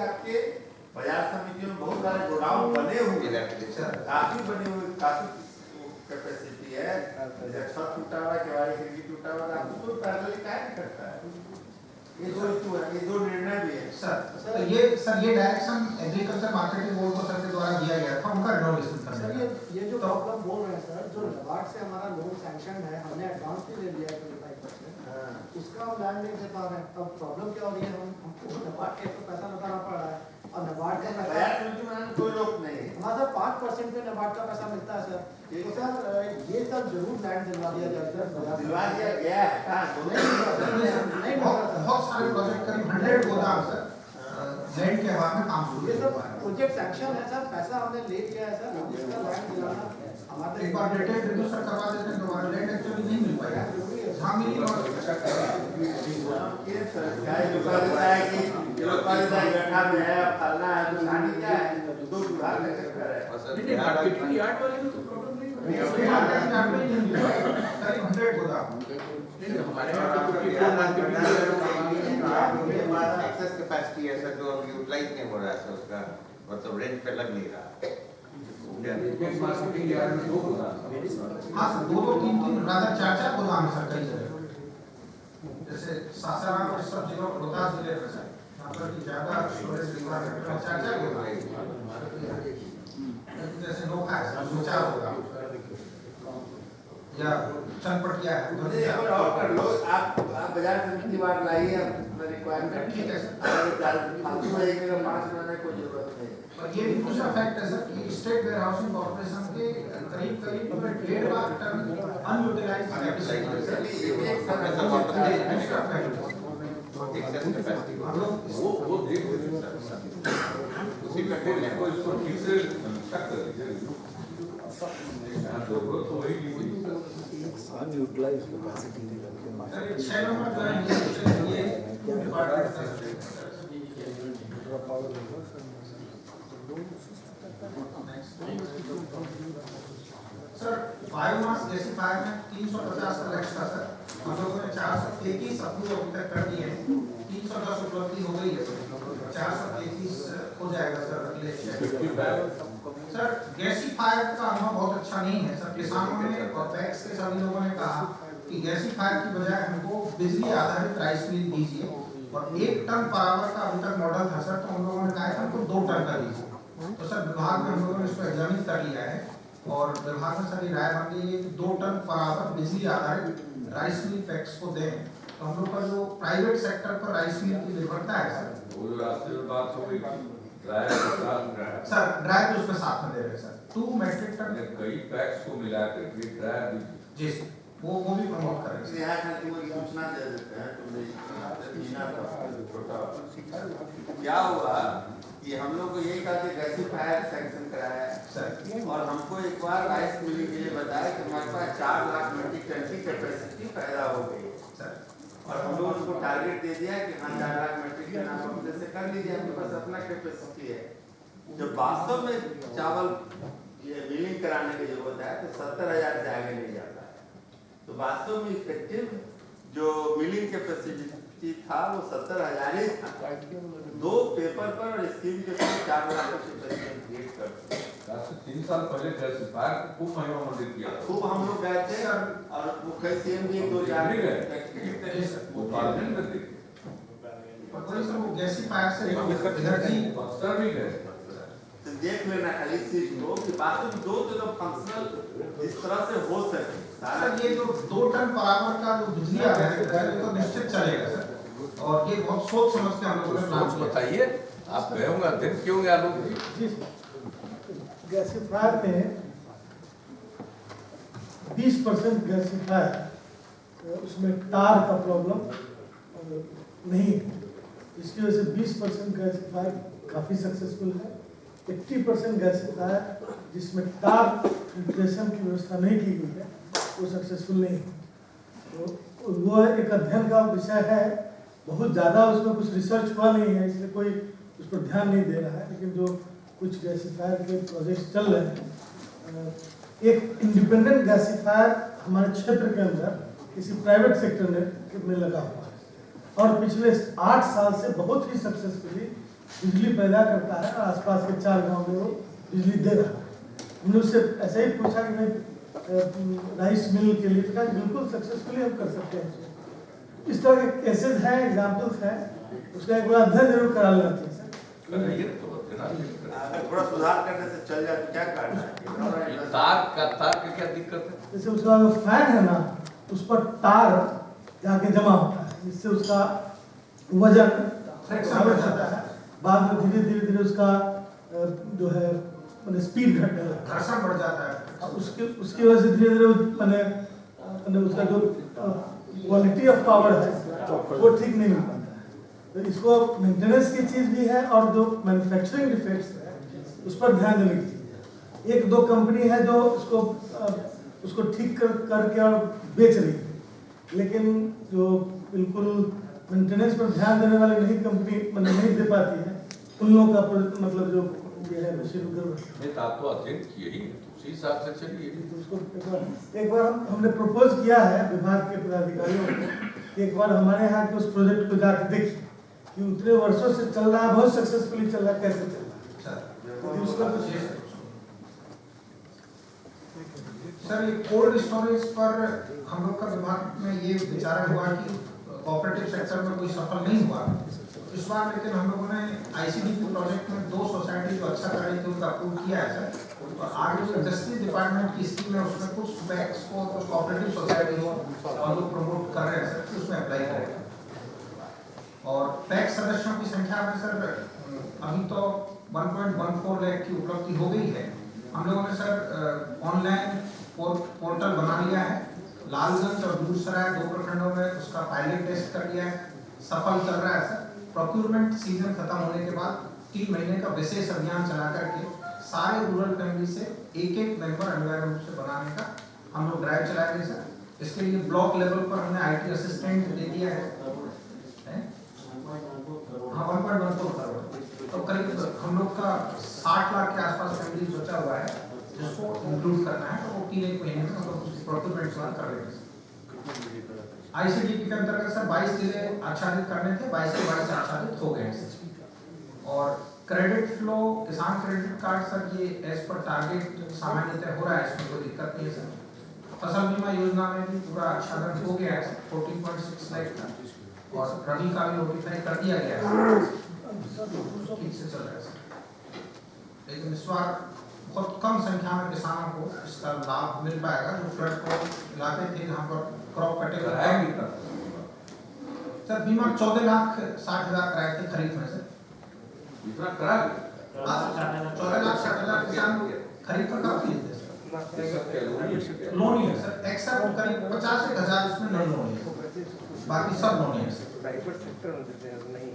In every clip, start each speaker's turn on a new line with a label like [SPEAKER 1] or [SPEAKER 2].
[SPEAKER 1] आपके बाजार समितियों में बहुत सारे गोडाउन बने हुए हैं, काफी बने हुए, काफी कैपेसिटी है। जब छत टूटा हुआ, केवाड़ी खिड़की टूटा हुआ, आप उसको पैरेलल क्या नहीं करता है। ये दो इशू है, ये दो निर्णय भी है
[SPEAKER 2] सर। ये डायरेक्शन एग्रीकल्चर मार्केटिंग बोर्ड को सर के द्वारा दिया गया था, उनका रिनोवेशन करना
[SPEAKER 3] सर। ये जो प्रॉब्लम बोल रहे हैं सर, जो नबार्ड से हमारा लोन सैंक्शन है, हमने एडवांस भी ले लिया है 25%, उसका हम लैंड नहीं दे पा रहे हैं। अब प्रॉब्लम क्या हो रही है, हमको नबार्ड के तो पैसा लगाना पड़ रहा है, और नबार्ड का पैसा
[SPEAKER 1] कोई रोक नहीं है।
[SPEAKER 3] हमारा सर 5% पे नबार्ड का पैसा मिलता है सर। तो सर ये सब जरूर लैंड दिलवा दिया जाए सर।
[SPEAKER 1] दिलवा दिया गया है,
[SPEAKER 3] नहीं
[SPEAKER 2] बहुत सारे प्रोजेक्ट करीब 100 गोदाम सर लैंड के अभाव में काम शुरू
[SPEAKER 3] ये सब प्रोजेक्ट सैंक्शन है सर, पैसा हमने ले लिया है सर, इसका लैंड दिलाना हमारे
[SPEAKER 2] एक बार डेटेड रिव्यू सर करवा देते हैं, दोबारा लैंड एक्चुअली नहीं मिल पाएगा। हाँ मिली और
[SPEAKER 1] ये सरकार जो कहता है कि ये लोग कहता है गड्ढा में है, फलना है, तो साड़ी क्या है, दो विभाग का चक्कर है।
[SPEAKER 4] नहीं मार्केटिंग यार्ड वाले में तो प्रॉब्लम नहीं है,
[SPEAKER 2] करीब 100 गोदाम
[SPEAKER 4] हमारे यहाँ तो 54 मार्केटिंग
[SPEAKER 5] एक्सेस कैपेसिटी है सर, जो अब यूटिलाइज नहीं हो रहा है सर, उसका मतलब रेंट पे लग नहीं रहा।
[SPEAKER 4] मार्केटिंग यार्ड में 2 गोदाम।
[SPEAKER 2] हाँ सर, 2-3 राधा 4 गोदाम है सर कई जगह, जैसे सासाराम और सब जगह रोहतास जिले में सर, यहाँ पर ज्यादा स्टोरेज रिक्वायरमेंट है, 4 गोदाम जैसे नोखा है सर, 4 गोदाम या चनपटिया है।
[SPEAKER 1] एक बार और कर लो, आप बाजार समिति बार लाइए अपना रिक्वायरमेंट,
[SPEAKER 2] ठीक है सर।
[SPEAKER 1] फालतू में एक जगह 5 बनाने की कोई जरूरत नहीं।
[SPEAKER 2] और ये भी दूसरा फैक्ट है सर कि स्टेट वेयर हाउसिंग कॉर्पोरेशन के करीब 1.5 लाख टन अनयूटिलाइज्ड कैपेसिटी है सर।
[SPEAKER 1] ये भी एक समय
[SPEAKER 2] दूसरा फैक्ट
[SPEAKER 5] एक्सेस कैपेसिटी
[SPEAKER 2] हम लोग
[SPEAKER 4] वो देख लेते हैं सर, उसी का को इसको ठीक से चेक कर लीजिए। जरूरत तो वही की
[SPEAKER 6] अनयूटिलाइज्ड कैपेसिटी
[SPEAKER 2] सर 6 नंबर जो है ये डिपार्टमेंट सर बायोमास गैसीफायर में 350 का लक्ष्य था सर, हम लोगों ने 433 अप्रूव अभी तक कर दिए हैं, 310 उपलब्धि हो गई है सर, 433 हो जाएगा सर अगले सर। गैसीफायर का अनुभव बहुत अच्छा नहीं है सर, किसानों ने और पैक्स के सभी लोगों ने कहा कि गैसीफायर की बजाय हमको बिजली आधारित राइस मिल दीजिए, और 1 टन पर आवर का अभी तक मॉडल था सर, तो हम लोगों ने कहा कि हमको 2 टन का दीजिए। तो सर विभाग में हम लोगों ने इसको एग्जामिन कर लिया है, और विभाग में सर ये राय बन गई है कि 2 टन पर आवर बिजली आधारित राइस मिल पैक्स को दें, तो हम लोग का जो प्राइवेट सेक्टर पर राइस मिल की निर्भरता है सर,
[SPEAKER 4] वो रास्ते में बात हो गई ड्रायर
[SPEAKER 2] सर ड्राइव उसमें साथ में दे रहे हैं सर, 2 मेट्रिक टन
[SPEAKER 4] कई पैक्स को मिलाकर के ड्रायर
[SPEAKER 2] जी सर, वो भी प्रमोट कर रहे हैं
[SPEAKER 1] यहाँ का तुम सूचना दे देते हैं, तुमने क्या हुआ कि हम लोग को यही कहा कि गैसीफायर सैंक्शन कराया
[SPEAKER 2] सर,
[SPEAKER 1] और हमको एक बार राइस मिलिंग के लिए बताया कि हमारे पास 4 लाख मीट्रिक टन की कैपेसिटी पैदा हो गई
[SPEAKER 2] सर।
[SPEAKER 1] और हम लोग उनको टारगेट दे दिया कि हाँ 4 लाख मीट्रिक टन आप अपने से कर लीजिए, आपके पास अपना कैपेसिटी है। जब वास्तव में चावल ये मिलिंग कराने की जरूरत है तो 70,000 से आगे नहीं जाता है। तो वास्तव में इफेक्टिव जो मिलिंग कैपेसिटी था वो 70,000 ही था। 2 पेपर पर और स्कीम के साथ 4 लाख की कैपेसिटी क्रिएट कर
[SPEAKER 4] 3 साल पहले गैसीफायर को खूब महिमा मंडित किया था।
[SPEAKER 1] खूब हम लोग गए थे और वो कई सीएम भी 2-4
[SPEAKER 4] वो पार्लियामेंट में थे,
[SPEAKER 2] और कोई सब गैसीफायर से एनर्जी
[SPEAKER 4] अफसर भी गए।
[SPEAKER 1] तो देख लेना खाली इस चीज को कि वास्तव में 2 तो फंक्शनल इस तरह से हो सके।
[SPEAKER 2] सर ये जो 2 टन पर आवर का जो बिजली आ रहा है तो निश्चित चलेगा सर, और ये बहुत सोच समझ के हम लोगों ने प्लान किया।
[SPEAKER 4] बताइए आप गए होंगे, दिन क्यों गए लोग?
[SPEAKER 7] गैसीफायर में 20% गैसीफायर उसमें तार का प्रॉब्लम नहीं है, इसकी वजह से 20% गैसीफायर काफ़ी सक्सेसफुल है। 80% गैसीफायर जिसमें तार फिल्ट्रेशन की व्यवस्था नहीं की गई है वो सक्सेसफुल नहीं है। तो वो एक अध्ययन का विषय है, बहुत ज़्यादा उसमें कुछ रिसर्च हुआ नहीं है, इसलिए कोई उस पर ध्यान नहीं दे रहा है। लेकिन जो कुछ गैसीफायर के प्रोजेक्ट्स चल रहे हैं, एक इंडिपेंडेंट गैसीफायर हमारे क्षेत्र के अंदर किसी प्राइवेट सेक्टर में लगा हुआ है और पिछले 8 साल से बहुत ही सक्सेसफुली बिजली पैदा करता है और आसपास के 4 गांव में वो बिजली दे रहा है। हमने उससे ऐसे ही पूछा कि भाई राइस मिल के लिए, तो कहा बिल्कुल सक्सेसफुली हम कर सकते हैं। इस तरह के केसेस हैं, एग्जाम्पल्स हैं, उसका एक बार अध्ययन जरूर करा लेना चाहिए सर।
[SPEAKER 1] अगर थोड़ा सुधार करने से चल जाए तो क्या करना है?
[SPEAKER 4] तार का क्या दिक्कत है?
[SPEAKER 7] जैसे उसका जो फैन है ना, उस पर तार जाके जमा होता है, जिससे उसका वजन बढ़ जाता है। बाद में धीरे धीरे उसका जो है मैंने स्पीड घटने लगता है,
[SPEAKER 2] घर्षण बढ़ जाता है।
[SPEAKER 7] और उसकी वजह से धीरे धीरे मैंने उसका जो क्वालिटी ऑफ पावर है वो ठीक नहीं मिल पाता है। तो इसको मेंटेनेंस की चीज़ भी है, और जो मैन्युफैक्चरिंग डिफेक्ट्स है उस पर ध्यान देने की चीज़ है। 1-2 कंपनी है जो उसको ठीक करके और बेच रही है, लेकिन जो बिल्कुल मेंटेनेंस पर ध्यान देने वाली नहीं कंपनी नहीं दे पाती है, उन लोगों का मतलब जो ये है शुरू करो।
[SPEAKER 4] नहीं तो आप तो अध्ययन किए ही, उसी हिसाब से चलिए।
[SPEAKER 7] तो उसको एक बार हमने प्रपोज किया है विभाग के पदाधिकारियों को कि एक बार हमारे यहाँ के उस प्रोजेक्ट को जाकर देखिए कि उतने वर्षों से चल रहा है, बहुत सक्सेसफुली चल रहा है, कैसे चल रहा है।
[SPEAKER 2] सर ये कोल्ड स्टोरेज पर हम लोग का विभाग में ये विचार हुआ कि कोऑपरेटिव सेक्टर में कोई सफल नहीं हुआ इस बार, लेकिन हम लोगों ने आईसीडीपी प्रोजेक्ट में 2 सोसाइटी जो अच्छा कर रही थी उनका अप्रूव किया है सर। और आगे जो इंडस्ट्री डिपार्टमेंट की स्कीम है उसमें कुछ पैक्स को, कुछ कोऑपरेटिव सोसाइटी को हम लोग प्रमोट कर रहे हैं सर, कि उसमें अप्लाई करेंगे। और पैक्स सदस्यों की संख्या में सर अभी तो 1.14 लाख की उपलब्धि हो गई है। हम लोगों ने सर ऑनलाइन पोर्टल बना लिया है। लालगंज और दूरसराय 2 प्रखंडों में उसका पायलट टेस्ट कर लिया है, सफल चल रहा है सर। प्रोक्यूरमेंट सीजन खत्म होने के बाद 3 महीने का विशेष अभियान चला करके सारे रूरल फैमिली से एक मेंबर अनिवार्य रूप से बनाने का हम लोग ड्राइव चलाएंगे सर। इसके लिए ब्लॉक लेवल पर हमने IT असिस्टेंट दे दिया है। हाँ 1.14 करोड़, तो करीब हम लोग का 60 लाख के आसपास फैमिली बचा हुआ है जिसको इंक्लूड करना है, तो वो 3-1 महीने में हम लोग प्रोक्यूरमेंट कर लेंगे। आईसीडीपी के अंतर्गत सर 22 जिले आच्छादित करने थे, 22 के 22 आच्छादित हो गए। और क्रेडिट फ्लो, किसान क्रेडिट कार्ड सर ये एज पर टारगेट सामान्यतः हो रहा है, इसमें कोई दिक्कत नहीं है सर। फसल बीमा योजना में भी पूरा आच्छादन हो गया है 14.6 लाख का, और रबी का भी नोटिफाई कर दिया गया है, ठीक से चल रहा है सर। लेकिन इस बार बहुत कम संख्या में किसानों को इसका लाभ मिल पाएगा जो फ्लड को इलाके थे जहाँ पर क्रॉप कटेगा। सर बीमा 14,60,000 कराए थे खरीफ में सर।
[SPEAKER 4] इतना करा
[SPEAKER 2] 14,60,000 किसान खरीफ का काफी है लोन ही है सर। एक्सेप्ट करीब 50,000 इसमें नहीं लोन है, बाकी सब लोन है सर।
[SPEAKER 3] प्राइवेट सेक्टर नहीं।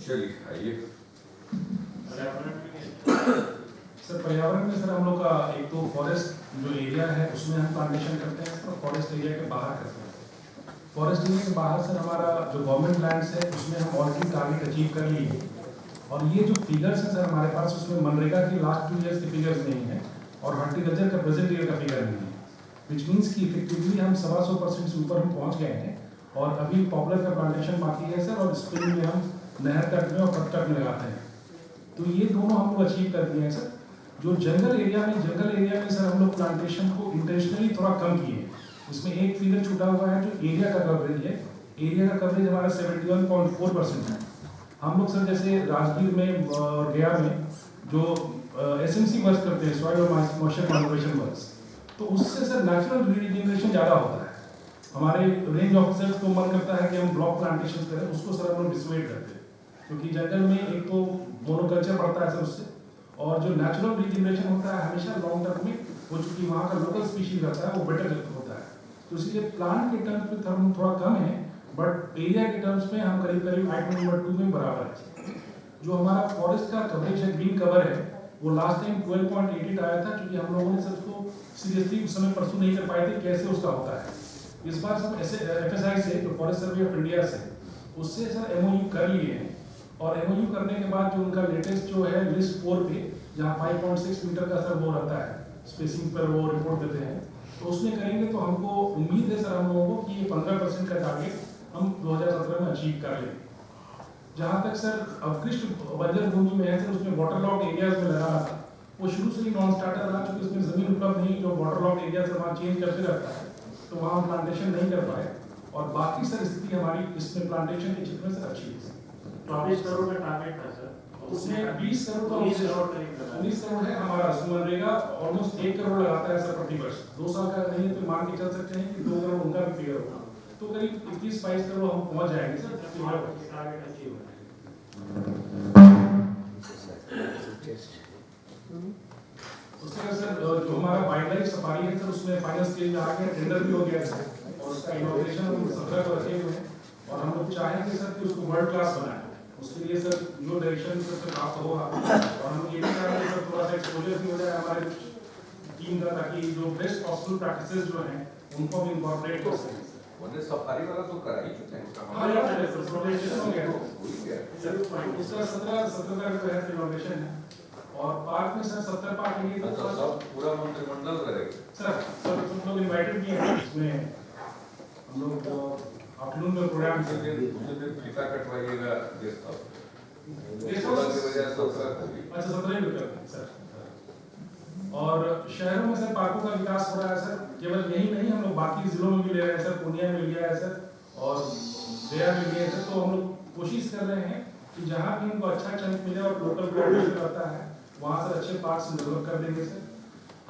[SPEAKER 4] चलिए आइए।
[SPEAKER 8] सर पर्यावरण में सर हम लोग का एक तो फॉरेस्ट जो एरिया है उसमें हम प्लांटेशन करते हैं और फॉरेस्ट एरिया के बाहर करते हैं। फॉरेस्ट एरिया के बाहर सर हमारा जो गवर्नमेंट लैंड्स है उसमें हम ऑलरेडी टारगेट अचीव कर लिए, और ये जो फिगर्स हैं सर हमारे पास उसमें मनरेगा की लास्ट 2 ईयर्स के फिगर्स नहीं है और हॉर्टिकल्चर का प्रेजेंट ईयर का फिगर नहीं है, विच मीन्स की इफेक्टिवली हम 125% से ऊपर हम पहुँच गए हैं। और अभी पॉपुलर का प्लांटेशन बाकी है सर, और स्प्रिंग में हम नहर तट में और पत्तट में लगाते हैं, तो ये दोनों हम लोग अचीव कर दिए हैं सर। जो जंगल एरिया में सर हम लोग प्लांटेशन को इंटेंशनली थोड़ा कम किए हैं। इसमें एक फिगर छूटा हुआ है जो एरिया का कवरेज है, एरिया का कवरेज हमारा 71.4% है। हम लोग सर जैसे राजगीर में और गया में जो SMC वर्क करते हैं, सॉइल और मॉइस्चर कंजर्वेशन वर्क्स, तो उससे सर नेचुरल रीजनरेशन ज़्यादा होता है। हमारे रेंज ऑफिसर्स को मन करता है कि हम ब्लॉक प्लांटेशन करें, उसको सर हम लोग डिसवेट करते हैं, क्योंकि जंगल में एक तो मोनोकल्चर बढ़ता है सर उससे, और जो नेचुरल रीजनरेशन होता है हमेशा लॉन्ग टर्म में वो चूँकि वहाँ का लोकल स्पीशीज रहता है वो बेटर होता है। तो इसलिए प्लांट के टर्म्स में हम थोड़ा कम है, बट एरिया के टर्म्स में हम करीब आइटम नंबर 2 में बराबर है। जो हमारा फॉरेस्ट का कवरेज है, ग्रीन कवर है, वो लास्ट टाइम 12.88 आया था, क्योंकि हम लोगों ने सर उसको सीरियसली उस समय परसू नहीं कर पाए थे कैसे उसका होता है। इस बार सब ऐसे FSI से जो फॉरेस्ट सर्वे ऑफ इंडिया से उससे सर MOU कर लिए हैं, और MOU करने के बाद जो उनका लेटेस्ट जो है लिस्ट 4 पे जहाँ 5.6 मीटर का सर वो रहता है स्पेसिंग पर वो रिपोर्ट देते हैं, तो उसमें करेंगे तो हमको उम्मीद है सर हम लोगों को कि ये 15% का टारगेट हम 2017 में अचीव कर लेंगे। जहाँ तक सर अवकृष्ट बंजर भूमि में है सर, उसमें वाटर लॉक एरियाज में लगाना था, वो शुरू से ही नॉन स्टार्टर रहा, क्योंकि उसमें जमीन उपलब्ध नहीं, जो वाटर लॉक एरिया से वहाँ चेंज करते रहता है, तो वहाँ हम प्लांटेशन नहीं कर पाए। और बाकी सर स्थिति हमारी इसमें प्लांटेशन के क्षेत्र में सर अच्छी है।
[SPEAKER 9] 24 करोड़ का टारगेट था सर,
[SPEAKER 8] उसमें 20 करोड़ तो
[SPEAKER 9] 19 करोड़ करीब लगा।
[SPEAKER 8] 19 करोड़ है हमारा। मनरेगा ऑलमोस्ट 1 करोड़ लगाता है सर प्रति वर्ष, 2 साल का नहीं तो मान के चल सकते हैं कि 2 करोड़ उनका भी फिगर होगा, तो करीब 21-22 करोड़ हम पहुंच जाएंगे सर।
[SPEAKER 9] टारगेट अचीव है।
[SPEAKER 8] उसके बाद सर जो हमारा वाइल्ड लाइफ सफारी है सर, उसमें फाइनल स्टेज में आ गया, टेंडर भी हो गया सर, और उसका इनॉग्रेशन हम 17 को रखे हुए हैं, और हम लोग चाहेंगे सर कि उसको वर्ल्ड क्लास बनाएं। उसके लिए सर जो डायरेक्शन सर प्राप्त होगा, और हम ये भी चाहेंगे सर थोड़ा सा एक्सपोजर भी हो जाए हमारे टीम का, ताकि जो बेस्ट पॉसिबल प्रैक्टिसेस जो हैं उनको भी इनकॉर्पोरेट कर सकें।
[SPEAKER 4] वरना सफारी वाला तो करा ही चुके हैं।
[SPEAKER 8] हाँ यार सर प्रोजेक्शन हो गया
[SPEAKER 4] हो ही गया।
[SPEAKER 8] सर, उसका 17 का है इनॉग्रेशन है, और पार्क में सर 70 पार्क है
[SPEAKER 4] अच्छा, सब पूरा मंत्रिमंडल रहेगा।
[SPEAKER 8] सर सब लोग इनवाइटेड भी हैं, इसमें हम लोग आफ्टरनून में प्रोग्राम
[SPEAKER 4] उसी दिन फीता कटवाइएगा गेस्ट हाउस की वजह से
[SPEAKER 8] अच्छा 17 भी करते हैं सर। और शहरों में सर पार्कों का विकास हो रहा है सर, केवल यही नहीं, हम लोग बाकी जिलों में भी ले रहे हैं सर, पूर्णिया में लिया है सर, और गया में लिया है सर। तो हम लोग कोशिश कर रहे हैं कि जहाँ भी हमको अच्छा चंक मिले और लोकल प्रोडक्शन करता है, वहाँ से अच्छे पार्क्स डेवलप कर देंगे सर।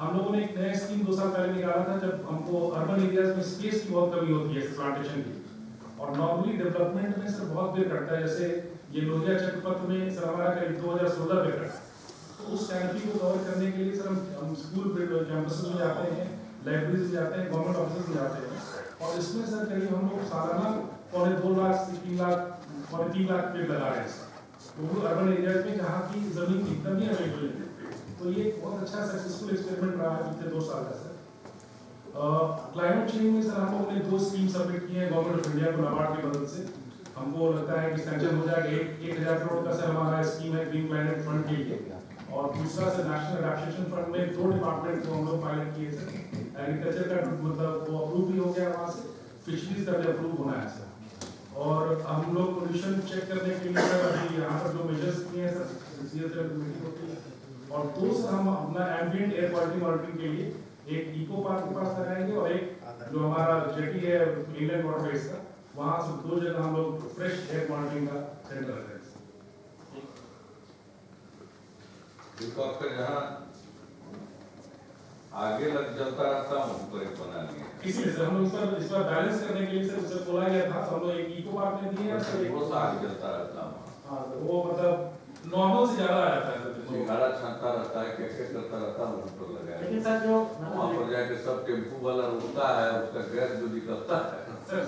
[SPEAKER 8] हम लोगों ने एक नया स्कीम 2 साल पहले निकाला था, जब हमको अर्बन एरियाज में स्पेस की बहुत कमी होती है प्लांटेशन की, और नॉर्मली डेवलपमेंट में सर बहुत देर कटता है। जैसे ये लोहिया चक्रपथ में सर हमारा करीब 2016 में कटा, तो उस कैंट्री को कवर करने के लिए सर हम स्कूल कैंपस में जाते हैं, लाइब्रेरीज में जाते हैं, गवर्नमेंट ऑफिस में जाते हैं, और इसमें सर करीब हम लोग सालाना 2.5 लाख से 3 लाख 3 लाख पेड़ लगा रहे हैं सर, तो वो अर्बन एरियाज में जहाँ की जमीन एकदम ही अवेलेबल है। तो ये बहुत अच्छा सक्सेसफुल एक्सपेरिमेंट रहा है पिछले 2 साल का सर। क्लाइमेट चेंज में सर हम लोगों ने 2 स्कीम सबमिट की है गवर्नमेंट ऑफ इंडिया को नाबार्ड की मदद से। हमको लगता है कि सैंक्शन हो जाएगा। 1,000 करोड़ का सर हमारा स्कीम है ग्रीन क्लाइमेट फंड के लिए, और दूसरा सर नेशनल एडेप्टेशन फंड में 2 डिपार्टमेंट को हम लोग पायलट किए सर। एग्रीकल्चर का मतलब वो अप्रूव भी हो गया वहाँ से, फिशरीज का भी अप्रूव होना है सर। और हम लोग पोल्यूशन चेक करने के लिए सर अभी यहाँ पर जो मेजर्स किए हैं सर, मीटिंग होती है, और 2 सर हम अपना एम्बिएंट एयर क्वालिटी मॉनिटरिंग के लिए एक इको पार्क के पास लगाएंगे, और एक जो हमारा जेटी है इंग्लैंड वाटरवेज का, वहाँ से 2 जगह हम लोग फ्रेश एयर मॉनिटरिंग का सेंटर रखेंगे।
[SPEAKER 4] हेलीकॉप्टर जहाँ आगे लग चलता रहता हूँ ऊपर एक बना लिया।
[SPEAKER 8] इसीलिए सर हम लोग इस बार बैलेंस करने के लिए सर उसे बोला गया था, तो हम लोग एक इको पार्क में दिए हैं सर,
[SPEAKER 4] वो सा आगे चलता रहता हूँ।
[SPEAKER 8] हाँ तो वो मतलब नॉर्मल से ज्यादा आ जाता है सर,
[SPEAKER 4] सिंगाड़ा छानता रहता है, क्या करता रहता हूँ ऊपर लगाया।
[SPEAKER 9] लेकिन सर जो
[SPEAKER 4] वहाँ पर जाके सब टेम्पू वाला रुकता है, उसका गैस जो निकलता है
[SPEAKER 8] सर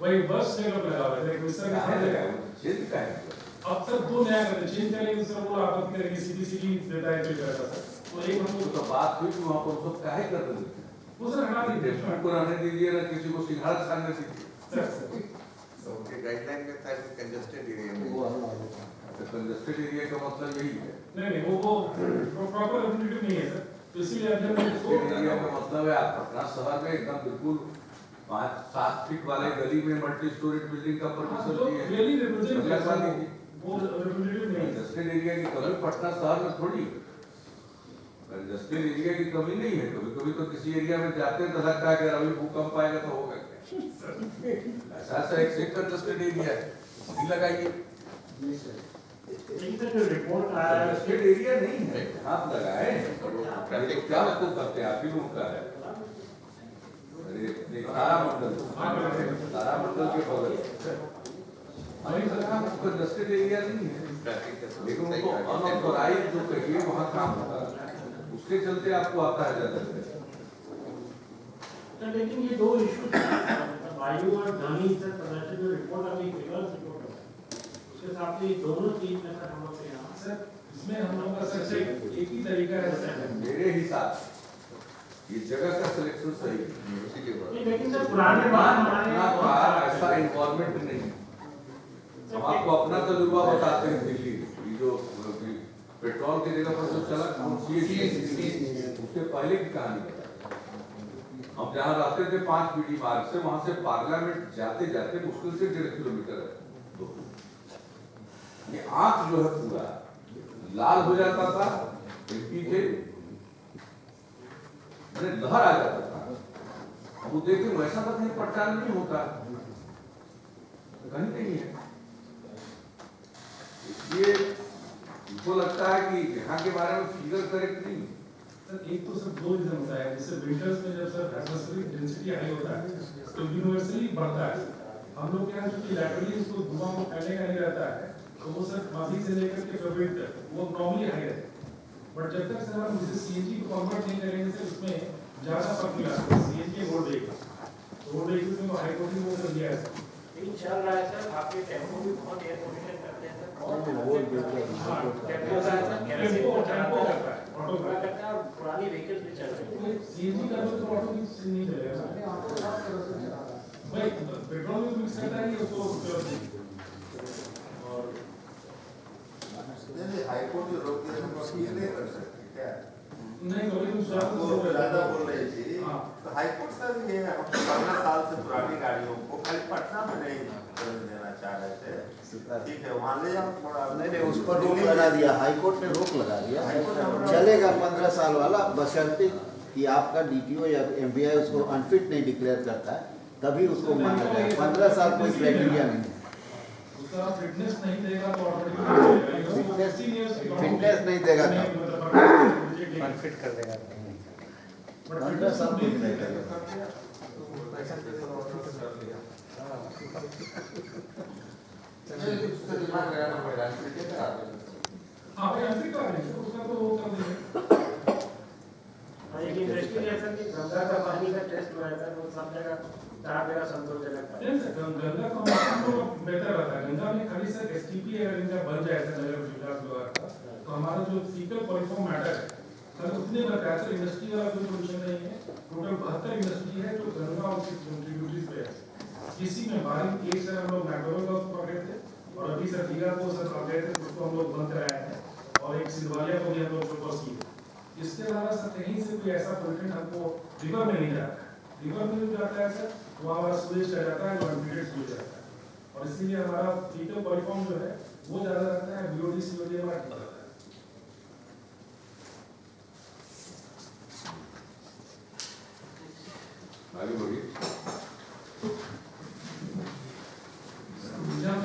[SPEAKER 8] वही बस डेवलप लगा हुआ है मिस्टर का
[SPEAKER 4] लगा चेंज का है।
[SPEAKER 8] अब सर 2 नया करते चेंज करेंगे सर, वो आपत्ति करेंगे सीधी देता है चेंज करता सर। तो एक हम लोग
[SPEAKER 4] तो बात हुई कि वहाँ पर सब काहे कर रहे थे,
[SPEAKER 8] वो सर हटा दीजिए
[SPEAKER 4] टेम्पू को रहने दीजिए ना, किसी को सिंगाड़ा छानने दीजिए।
[SPEAKER 8] सर
[SPEAKER 5] तो उनके गाइडलाइन के तहत कंजेस्टेड एरिया में,
[SPEAKER 4] तो कंजेस्टेड एरिया का मतलब यही है।
[SPEAKER 8] नहीं वो प्रॉपर रिप्रेजेंटेटिव नहीं है सर, तो इसीलिए अभी हम
[SPEAKER 4] कंजेस्टेड एरिया का मतलब है आप पटना शहर में एकदम बिल्कुल 5-7 फीट वाले गली में मल्टी स्टोरी बिल्डिंग का परमिशन दिए हैं।
[SPEAKER 8] रियली रिप्रेजेंट
[SPEAKER 4] लगवा दीजिए।
[SPEAKER 8] वो रिप्रेजेंटेटिव नहीं है।
[SPEAKER 4] कंजेस्टेड एरिया की कमी पटना शहर में थोड़ी है। कंजेस्टेड एरिया की कमी नहीं है। कभी कभी तो किसी एरिया में जाते हैं तो लगता है कि अभी भूकंप आएगा तो होगा क्या। ऐसा एक सेक्टर कंजेस्टेड एरिया है, लगाइए।
[SPEAKER 9] लेकिन सर जो रिपोर्ट आया है
[SPEAKER 4] कंजेस्टेड एरिया नहीं है, आप लगाए। ट्रैफिक क्या मतलब करते हैं, आप ही लोग का है। अरे तारामंडल के बगल हमारी जगह कंजेस्टेड एरिया नहीं है, लेकिन उनको अनऑथराइज्ड जो कहिए वहाँ काम होता है, उसके चलते आपको आता है ज्यादा।
[SPEAKER 9] लेकिन ये 2 इशू वायु और ध्वनि से प्रदर्शन जो रिपोर्ट अभी रिवर्स रिपोर्ट है, उसके साथ ही दोनों चीज में सर हम लोग यहाँ
[SPEAKER 8] सर इसमें हम लोग का सर एक ही तरीका है सर,
[SPEAKER 4] मेरे हिसाब से ये जगह का सिलेक्शन सही है।
[SPEAKER 5] उसी के बाद
[SPEAKER 9] लेकिन सर पुराने बात हमारे यहाँ बहुत सारा है।
[SPEAKER 4] ऐसा इन्वायरमेंट नहीं है। हम आपको अपना तजुर्बा बताते हैं दिल्ली, ये जो पेट्रोल की जगह पर जो चला, उसके पहले की कहानी बताते हैं। हम जहाँ रहते थे 5 पीटी मार्ग से, वहां से पार्लियामेंट जाते जाते मुश्किल से 1.5 किलोमीटर है। ये आंख जो है पूरा लाल हो जाता था, एमपी के मैंने लहर आ जाता था। वो देखे वैसा तो कहीं पहचान नहीं होता, कहीं नहीं है। इसलिए मुझको लगता है कि यहाँ के बारे में फिगर करेक्ट नहीं।
[SPEAKER 8] सर एक तो सर 2 रीजन होता है, जैसे विंटर्स में जब सर एटमॉस्फेरिक डेंसिटी हाई होता है तो यूनिवर्सली बढ़ता है। हम लोग के यहाँ चूंकि लैटरली उसको धुआं को फैलने का नहीं रहता है, तो वो सर मार्च से लेकर के फरवरी तक वो नॉर्मली हाई रहता है। बट जब तक सर हम इसे सीएनजी को कन्वर्ट नहीं करेंगे सर उसमें ज़्यादा फर्क नहीं आता। सीएनजी रोड व्हीकल तो रोड व्हीकल में हाई कोटिंग वो कर दिया है सर।
[SPEAKER 9] लेकिन चल रहा है सर, आपके टेम्पो भी बहुत एयर पोल्यूशन करते हैं सर, बहुत
[SPEAKER 8] टेम्पो करता है, ऑटो
[SPEAKER 9] करता है और पुरानी व्हीकल्स भी चल रही है।
[SPEAKER 8] सीएनजी का तो ऑटो भी नहीं चलेगा भाई, पेट्रोल में मिक्स करता है उसको। और
[SPEAKER 1] हाईकोर्ट जो रोक दिया तो अपील नहीं कर सकते क्या?
[SPEAKER 8] नहीं कभी
[SPEAKER 1] वो ज्यादा बोल रही थी तो हाईकोर्ट सर ये हम 15 साल से पुरानी गाड़ियों को खाली पटना में नहीं करने देना चाह रहे थे। ठीक है वहाँ ले जाओ थोड़ा।
[SPEAKER 6] नहीं उस पर रोक लगा दिया, हाईकोर्ट ने रोक लगा दिया। चलेगा 15 साल वाला, बशर्ते कि आपका डीटीओ या एमवीआई उसको अनफिट नहीं डिक्लेयर करता है तभी उसको माना जाए। 15 साल कोई क्राइटेरिया नहीं है।
[SPEAKER 8] उसका फिटनेस नहीं देगा तो ऑटोमेटिक
[SPEAKER 6] फिटनेस नहीं देगा तो
[SPEAKER 3] अनफिट कर देगा।
[SPEAKER 6] 15 साल कोई नहीं करेगा।
[SPEAKER 8] हाँ भाई अनफिट कर देंगे उसका तो वो कर देंगे।
[SPEAKER 9] एक इन्वेस्टिगेशन की गंगा का पानी का टेस्ट हुआ था तो सब जगह 4 जगह संतोषजनक था।
[SPEAKER 8] गंगा का मौसम तो बेहतर रहता है। गंगा में खाली सर एसटीपी अगर इनका बन जाए सर नगर विकास विभाग का तो हमारा जो फीकल पॉलीफॉर्म मैटर है सर उतने बता है। सर इंडस्ट्री वाला कोई सोल्यूशन नहीं है। टोटल 72 इंडस्ट्री है जो गंगा और उसकी कंट्रीब्यूटरीज पे है। इसी में बारिश एक सर हम लोग मैक्डोनल्ड का पकड़े थे और अभी सर दीघा को सर पकड़े थे, उसको हम लोग बंद कराए हैं और एक सिलवालिया को भी हम लोग चौकस किए। इसके अलावा सर कहीं से कोई ऐसा पोल्यूशन हमको रिवर में नहीं जाता है। रिवर में जो जाता है सर वहाँ हमारा सूरेज रह जाता है, कॉन्फिडेंस हो जाता है और इसीलिए हमारा फीकल पॉलीफॉर्म जो है वो ज़्यादा रहता है। बीओडी सीओडी हमारा ठीक रहता है।
[SPEAKER 4] आगे बढ़िए।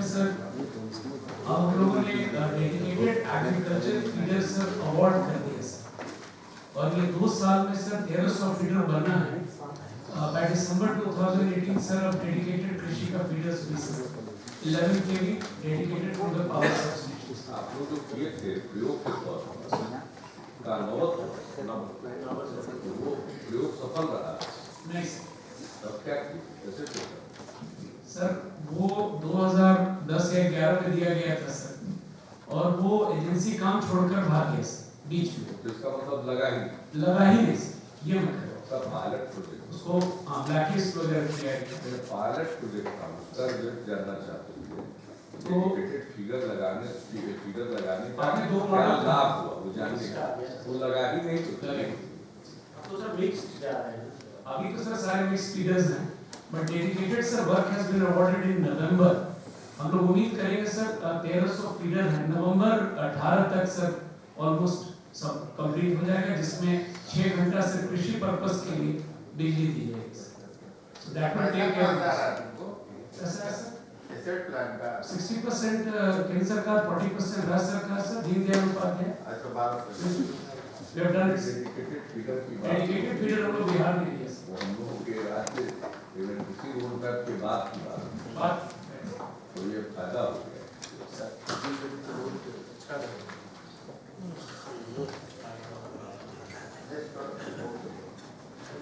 [SPEAKER 10] सर अब हम लोगों ने डेडिकेटेड एग्रीकल्चर फीडर्स अवार्ड कर दिया सर और ये 2 साल में सर 1300 फीडर बनना है। बाय दिसंबर 2018 सर अब डेडिकेटेड कृषि का फीडर्स भी sir 11 KV dedicated to the power subsidy.
[SPEAKER 4] आप लोग जो किए थे प्रयोग के तौर पर का वो प्रयोग सफल रहा
[SPEAKER 10] नहीं
[SPEAKER 4] तब क्या कैसे चला?
[SPEAKER 10] सर वो 2010 या 11 में दिया गया था सर और वो एजेंसी काम छोड़कर भाग गया सर बीच में।
[SPEAKER 4] तो इसका मतलब लगा
[SPEAKER 10] ही नहीं सर ये मत करो।
[SPEAKER 4] सब पायलट प्रोजेक्ट
[SPEAKER 10] उसको ब्लैकलिस्ट वगैरह किया गया।
[SPEAKER 4] पायलट प्रोजेक्ट था उसका रिजल्ट जानना चाहते थे
[SPEAKER 10] तो
[SPEAKER 4] फिगर लगाने का
[SPEAKER 10] आपने 2
[SPEAKER 4] क्या
[SPEAKER 10] मॉडल
[SPEAKER 4] लाभ हुआ वो जानने का वो लगा ही नहीं तो
[SPEAKER 9] अब तो सर मिक्स जा रहे हैं।
[SPEAKER 10] अभी तो सर सारे मिक्स फीडर्स हैं but dedicated sir work has been awarded in November. हम लोग उम्मीद करेंगे सर 1300 फीडर हैं नवंबर 18 तक सर ऑलमोस्ट सब कंप्लीट हो जाएगा जिसमें 6 घंटा से कृषि पर्पस के लिए बिजली दी जाएगी so that will take care sir 60% केंद्र सरकार 40% राज्य सरकार सर दीनदयाल उपाध्याय।
[SPEAKER 1] अच्छा
[SPEAKER 10] We have done this.
[SPEAKER 4] Dedicated figure की
[SPEAKER 10] डेडिकेटेड फीडर हम लोग बिहार में दिए
[SPEAKER 4] वो हम लोगों के राज्य इलेक्ट्रिसिटी रोड मैप के बाद की बात तो ये फायदा हो गया।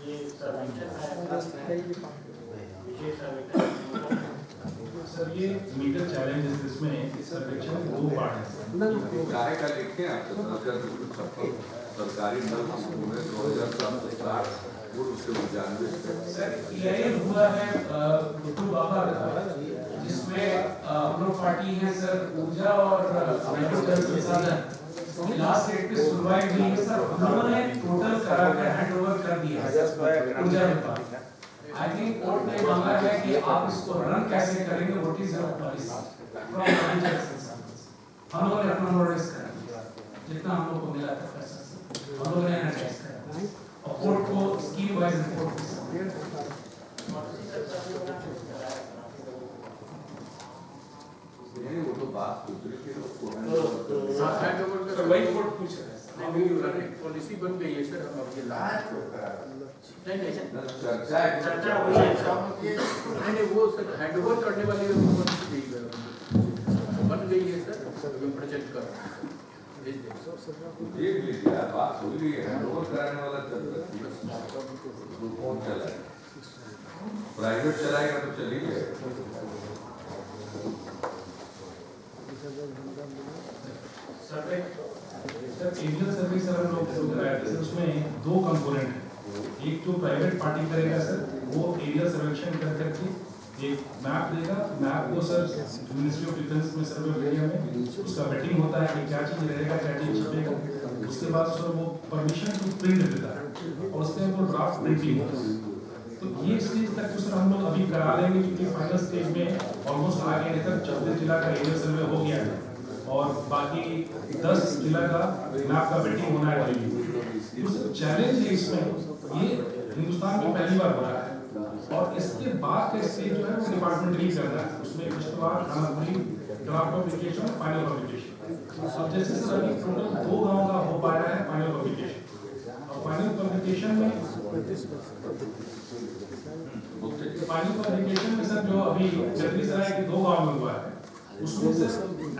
[SPEAKER 9] ये सर्वेक्षण है विशेष सर्वेक्षण
[SPEAKER 8] सर ये मेजर चैलेंज है इसमें सर्वेक्षण में 2 पार्ट है।
[SPEAKER 4] चाहे का लिखे आप तो 2056 सरकारी नल में 2007 वो उसके 99
[SPEAKER 10] सर ये हुआ है गुड्डू बाबा का जिसमें हम लोग पार्टी है सर ऊर्जा और जल संसाधन लास्ट डेट पे सुनवाई हुई है सर, हम लोगों ने टोटल करा कर हैंड ओवर कर दिया है ऊर्जा विभाग। आई थिंक कोर्ट ने मांगा है कि आप इसको रन कैसे करेंगे, what is your policy from हम लोगों ने अपना नोटिस करा, जितना हम लोग को मिला था पैसा हम लोगों ने एनालाइज करा और कोर्ट को स्कीम वाइज रिपोर्ट
[SPEAKER 4] नहीं, वो तो बात दूसरे के लोग
[SPEAKER 10] सर वही कोर्ट पूछ रहा है।
[SPEAKER 9] पॉलिसी बन गई है सर, हम अब ये ला
[SPEAKER 4] चर्चा
[SPEAKER 9] हुई है नहीं वो सर हैंडओवर करने वाली पॉलिसी बन गई है सर, प्रोजेक्ट कर
[SPEAKER 4] देख लीजिए आप, बात हो गई है, रोल कराने वाला कौन चलाएगा? प्राइवेट चलाएगा तो चलिए।
[SPEAKER 8] सर एरियल सर्वे सर हम लोग शुरू कराए थे सर, उसमें दो कंपोनेंट है। एक जो प्राइवेट पार्टी करेगा सर, वो एरियल सर्वेक्षण कर करके एक मैप देगा, मैप को सर मिनिस्ट्री ऑफ डिफेंस में सर्वे ऑफ इंडिया में उसका वेटिंग होता है कि क्या चीज़ रहेगा क्या चीज़ छपेगा, उसके बाद सर वो परमिशन टू प्रिंट देता है और उसके बाद ड्राफ्ट प्रिंटिंग होता है। तो ये स्टेज तक तो सर हम लोग अभी करा लेंगे, क्योंकि फाइनल स्टेज में ऑलमोस्ट आ गए तक 14 जिला का एरियल सर्वे हो गया है और बाकी 10 जिला का मैप का वेटिंग होना है दिल्ली। तो चैलेंज है इसमें, ये हिंदुस्तान में पहली बार हो रहा है और इसके बाद का स्टेज जो है वो डिपार्टमेंट रीड करना है, उसमें किश्तवाड़, खानापुरी, ड्राफ्ट पब्लिकेशन और फाइनल पब्लिकेशन। अब जैसे सर अभी टोटल 2 गाँव का हो पाया है फाइनल पब्लिकेशन और फाइनल पब्लिकेशन में सर जो अभी जगदीश राय के 2 गाँव में हुआ है उसमें से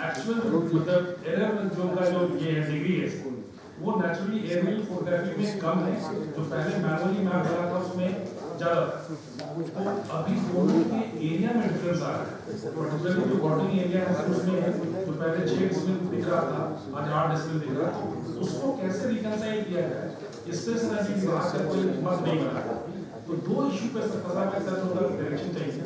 [SPEAKER 8] एक्चुअल मतलब एरर जो का जो ये डिग्री है वो नेचुरली एरियल फोटोग्राफी में कम है, जो पहले मैनुअली मैप बना था उसमें ज़्यादा। तो अभी दोनों के एरिया में डिफरेंस आ रहा है, पर्टिकुलरली जो बॉर्डरिंग एरिया है उसमें जो पहले 6 डिसमिल दिख रहा था आज 8 डिसमिल दिख रहा है, उसको कैसे रिकंसाइल किया जाए इस पे सर अभी बात का कोई मत नहीं बना। तो 2 इशू पे सर डायरेक्शन चाहिए।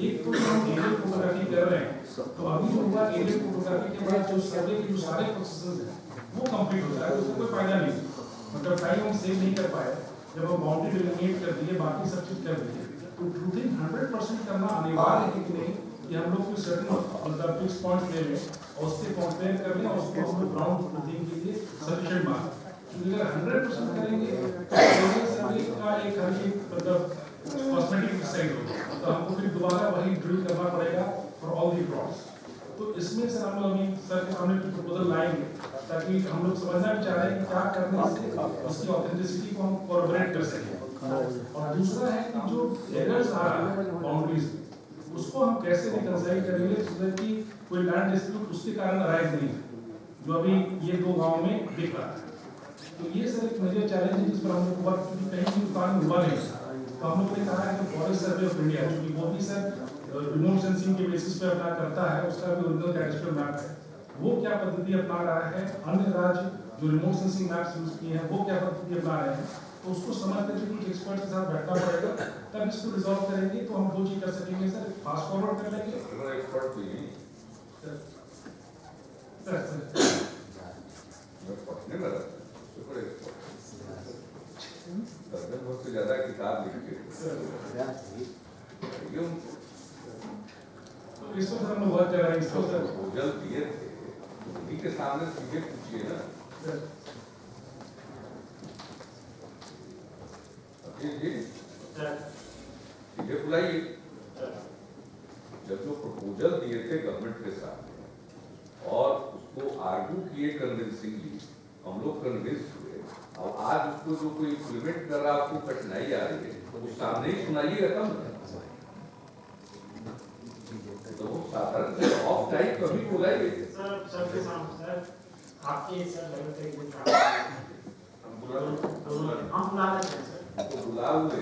[SPEAKER 8] एक तो हम एरियल फोटोग्राफी कर रहे हैं, तो अभी जो हुआ एरियल फोटोग्राफी के बाद जो सर्वे के जो सारे प्रोसेसेस हैं वो कंप्लीट हो जाए, उसको कोई फायदा नहीं, मतलब टाइम हम सेव नहीं कर पाए। जब हम बाउंड्री डिलिमिनेट कर दिए, बाकी सब चीज कर दिए, तो रूटिंग 100% करना अनिवार्य है कि नहीं, कि हम लोग कोई सर्टेन मतलब फिक्स पॉइंट ले लें और उससे कंपेयर कर लें और उसको हम लोग ग्राउंड रूटिंग के लिए सफिशिएंट मान, क्योंकि अगर 100% करेंगे तो सर्वे का एक खाली मतलब कॉस्मेटिक एक्सरसाइज होगा, तो हमको फिर दोबारा वही ड्रिल करना पड़ेगा फॉर ऑल दी प्लॉट्स। तो इसमें सर हम लोग अभी सर के सामने प्रपोजल लाएंगे ताकि हम लोग समझना भी चाह रहे हैं कि क्या करने से उसकी ऑथेंटिसिटी को हम कोऑर्डिनेट कर सकें। और दूसरा है कि जो एरर्स आ रहा है बाउंड्रीज उसको हम कैसे रिकंसाइल करेंगे सो कि कोई लैंड डिस्प्यूट उसके कारण अराइज नहीं है, जो अभी ये 2 गाँव में दिख रहा है। तो ये सर एक मेजर चैलेंज है जिस पर हम लोग वर्क कहीं हिंदुस्तान में हुआ नहीं। तो हम लोगों ने कहा है कि फॉरेस्ट सर्वे ऑफ इंडिया, क्योंकि वो भी सर रिमोट सेंसिंग के बेसिस पे अपना करता है, उसका भी ओरिजिनल कैडेस्ट्रल मैप है, वो क्या पद्धति अपना रहा है, अन्य राज्य जो रिमोट सेंसिंग मैप्स यूज किए हैं वो क्या पद्धति अपना रहे हैं, तो उसको समझ कर कुछ एक्सपर्ट के साथ बैठना पड़ेगा, तब इसको रिजॉल्व करेंगे। तो हम 2 चीज कर सकेंगे सर, फास्ट फॉरवर्ड कर लेंगे
[SPEAKER 4] एक्सपर्ट तो यही पढ़ने में सुपर एक्सपर्ट बहुत से ज्यादा किताब लिख के
[SPEAKER 8] इस पर हम लोग वर्क कर रहे हैं। इसको सर
[SPEAKER 4] प्रपोजल दिए थे, उन्हीं के सामने सीधे पूछिए ना। जी सीधे बुलाइए। जब जो प्रपोजल दिए थे गवर्नमेंट के साथ और उसको आर्ग्यू किए कन्विंसिंगली, हम लोग कन्विंस हुए और आज उसको जो कोई इम्प्लीमेंट कर रहा है आपको कठिनाई आ रही है, तो वो सामने ही सुनाइएगा तब। तो वो साधारण ऑफ टाइम कभी बुलाइए
[SPEAKER 9] सर के सामने सर आपके सर लेवल पे कुछ
[SPEAKER 4] हम बुला
[SPEAKER 9] हम बुला लेते हैं सर,
[SPEAKER 4] तो बुला हुए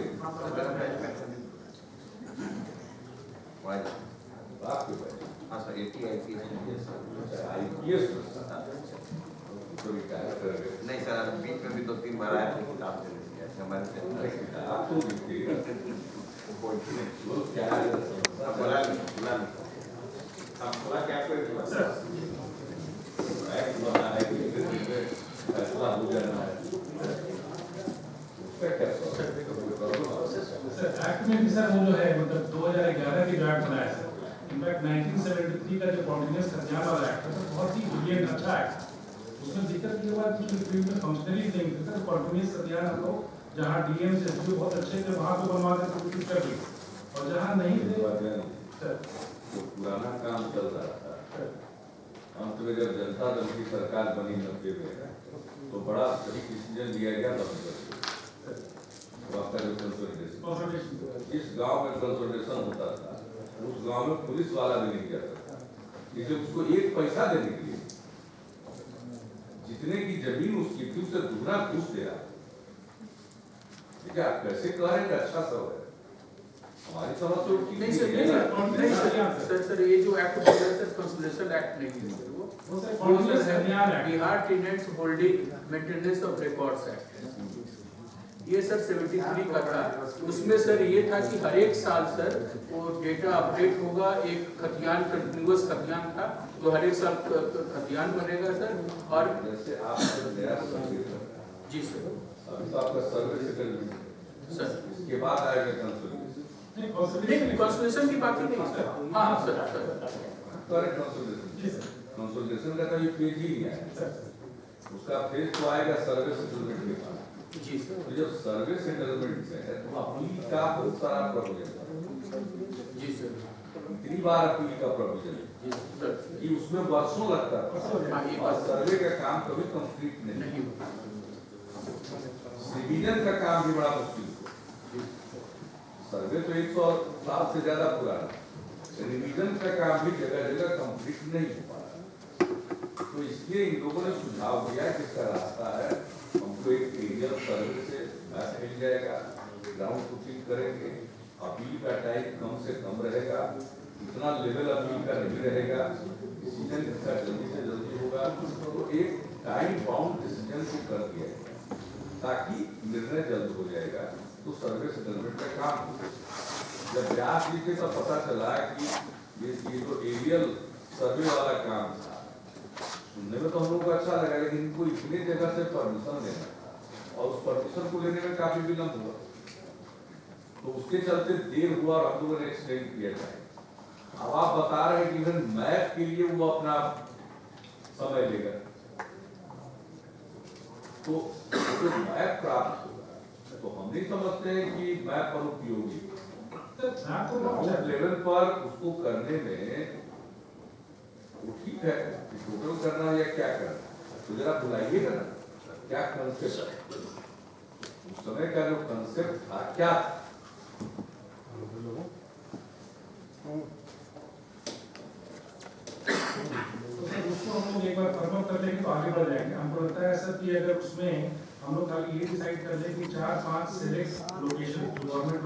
[SPEAKER 4] आपके भाई।
[SPEAKER 5] हाँ सर, IPS
[SPEAKER 4] आईपीएस तो रिटायर कर गए।
[SPEAKER 5] नहीं सर, अभी बीच में भी 2-3 बार आया तो किताब से ले लिया हमारे
[SPEAKER 4] आप तो लिखिएगा क्या
[SPEAKER 5] बोला क्या
[SPEAKER 9] सर
[SPEAKER 8] सर वो जो है मतलब 2011 की जो एक्ट बनाया सर, इनफैक्ट 1973 का जो कॉन्टिन्यूस खतियान वाला एक्ट था बहुत ही ब्रिलियंट अच्छा एक्ट। उसमें दिक्कत ये हुआ कि फील्ड में फंक्शनली नहीं थे सर, कॉन्टिन्यूस खतियान आपको जहाँ डीएम से जो बहुत अच्छे थे वहाँ पे बनवा के कुछ कर दी, और जहाँ नहीं थे सर
[SPEAKER 4] जो पुराना काम चल रहा था, अंत में जब जनता दल की सरकार बनी 90 में, तो बड़ा सही डिसीजन लिया गया तो आपका जो कंसोलिडेशन, इस गांव में कंसोलिडेशन होता था, उस गांव में पुलिस वाला भी नहीं जाता था, इसलिए उसको एक पैसा देने के लिए जितने की जमीन उसकी थी उससे दुगना घूस दिया। ठीक है, आप कैसे कह रहे हैं कि अच्छा सब है, हमारी समझ तो
[SPEAKER 11] नहीं सर, सर ये जो एक्ट बोल रहे हैं सर, कंसोलिडेशन एक्ट नहीं है सर, वो
[SPEAKER 8] sir
[SPEAKER 11] Bihar tenants holding maintenance of records act, ये सर 73 का था। उसमें सर ये था कि हर एक साल सर वो डेटा अपडेट होगा, एक खतियान कंटिन्यूअस खतियान था, तो हर एक साल खतियान बनेगा सर। और
[SPEAKER 4] जैसे आप नया सर्वे
[SPEAKER 11] जी सर,
[SPEAKER 4] अभी तो आपका सर्वे सेटल
[SPEAKER 11] सर
[SPEAKER 4] इसके बाद आएगा कंसोलिडेशन,
[SPEAKER 11] नहीं कंसोलिडेशन की बात ही नहीं सर। हाँ सर
[SPEAKER 4] करेक्ट, कंसोलिडेशन का तो ये पेज ही नहीं है, उसका पेज तो आएगा सर्वे सेटलमेंट के बाद।
[SPEAKER 11] जी सर,
[SPEAKER 4] तो जब सर्वे सेटलमेंट में है तो अपील का बहुत सारा प्रोविजन,
[SPEAKER 11] जी सर,
[SPEAKER 4] इतनी बार अपील का प्रोविजन
[SPEAKER 11] जी सर,
[SPEAKER 4] कि उसमें वर्षों लगता था, और सर्वे का काम कभी कंप्लीट नहीं, रिवीजन का काम भी बड़ा मुश्किल है। सर्वे तो 100 साल से ज्यादा पुराना, रिवीजन का काम भी जगह जगह कंप्लीट नहीं हो पा रहा, तो इसलिए इन लोगों ने सुझाव दिया कि इसका रास्ता है, हमको एक एरियल सर्वे से मैप मिल जाएगा, ग्राउंड फुटिंग करेंगे, अपील का टाइम कम से कम रहेगा, इतना लेवल अपील का नहीं रहेगा, डिसीजन इसका जल्दी से जल्दी होगा, तो एक टाइम बाउंड डिसीजन को कर दिया है ताकि निर्णय जल्द हो जाएगा, तो सर्वे सेटलमेंट का काम हो। जब व्यास लिखे तो पता चला कि ये जो एरियल सर्वे वाला काम था, सुनने में तो हम लोग को अच्छा लगा, लेकिन इनको इतने जगह से परमिशन लेना था और उस परमिशन को लेने में काफी विलम्ब हुआ, तो उसके चलते देर हुआ और हम लोगों ने एक्सटेंड किया जाए। अब आप बता रहे हैं कि इवन मैप के लिए वो अपना समय लेगा, तो जो मैप प्राप्त होगा तो हम नहीं समझते हैं कि मैप अनुपयोगी, लेवल पर उसको करने में वो ठीक है, टोटल करना या क्या करना, तो जरा बुलाइएगा ना क्या कंसेप्ट, उस समय का जो कंसेप्ट था क्या था?
[SPEAKER 8] उसको हम लोग एक बार फॉर्म कर लेंगे तो आगे बढ़ जाएंगे। हमको लगता है सर कि अगर उसमें हम लोग खाली ये डिसाइड कर लें कि 4-5 सिलेक्ट लोकेशन गवर्नमेंट को